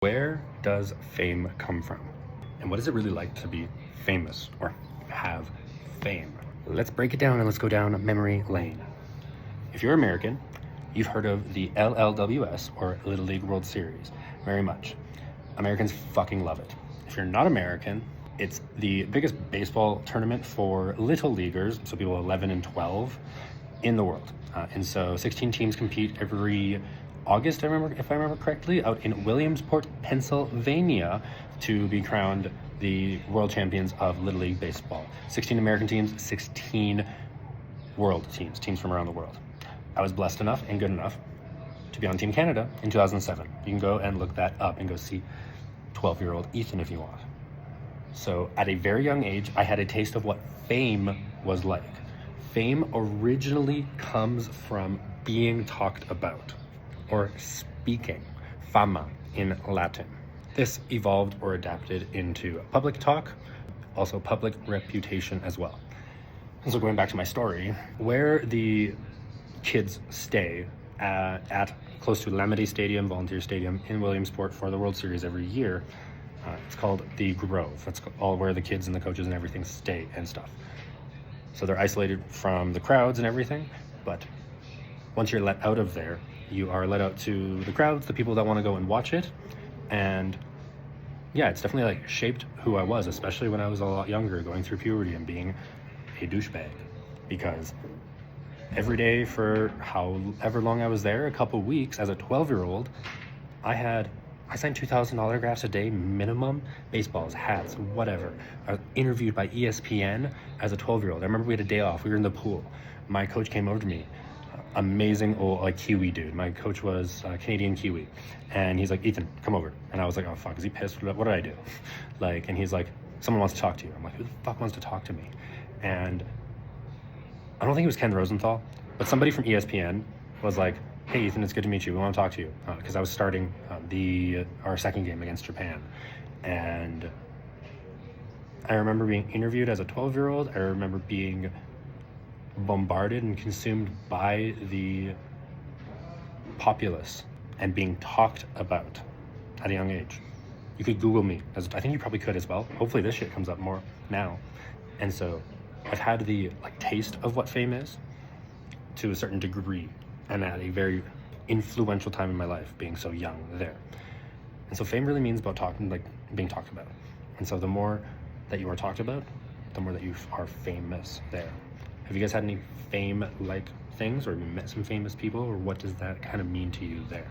Where does fame come from? And what is it really like to be famous or have fame? Let's break it down and let's go down memory lane. If you're American, you've heard of the LLWS or Little League World Series very much. Americans fucking love it. If you're not American, it's the biggest baseball tournament for little leaguers, so people 11 and 12 in the world. And so 16 teams compete every August, if I remember correctly, out in Williamsport, Pennsylvania, to be crowned the world champions of Little League Baseball. 16 American teams, 16 world teams from around the world. I was blessed enough and good enough to be on Team Canada in 2007. You can go and look that up and go see 12-year-old Ethan if you want. So at a very young age, I had a taste of what fame was like. Fame originally comes from being talked about, or speaking, fama in Latin. This evolved or adapted into public talk, also public reputation as well. And so going back to my story, where the kids stay at close to Lamade Stadium, Volunteer Stadium in Williamsport for the World Series every year, it's called the Grove. That's all where the kids and the coaches and everything stay and stuff. So they're isolated from the crowds and everything, but once you're let out of there, you are let out to the crowds, the people that want to go and watch it. And yeah, it's definitely like shaped who I was, especially when I was a lot younger, going through puberty and being a douchebag. Because every day for however long I was there, a couple weeks, as a 12-year-old, I signed 2,000 autographs a day minimum, baseballs, hats, whatever. I was interviewed by ESPN as a 12-year-old. I remember we had a day off. We were in the pool. My coach came over to me. Amazing old Kiwi dude. My coach was Canadian Kiwi. And he's like, Ethan, come over. And I was like, oh fuck, is he pissed? What did I do? And he's like, someone wants to talk to you. I'm like, who the fuck wants to talk to me? And I don't think it was Ken Rosenthal, but somebody from ESPN was like, hey Ethan, it's good to meet you. We want to talk to you. Because I was starting our second game against Japan. And I remember being interviewed as a 12-year-old. I remember being bombarded and consumed by the populace and being talked about at a young age. You could Google me, as I think you probably could as well. Hopefully this shit comes up more now. And so I've had the taste of what fame is to a certain degree, and at a very influential time in my life, being so young there. And so fame really means about being talked about. And so the more that you are talked about, the more that you are famous there. Have you guys had any fame-like things, or have you met some famous people, or what does that kind of mean to you there?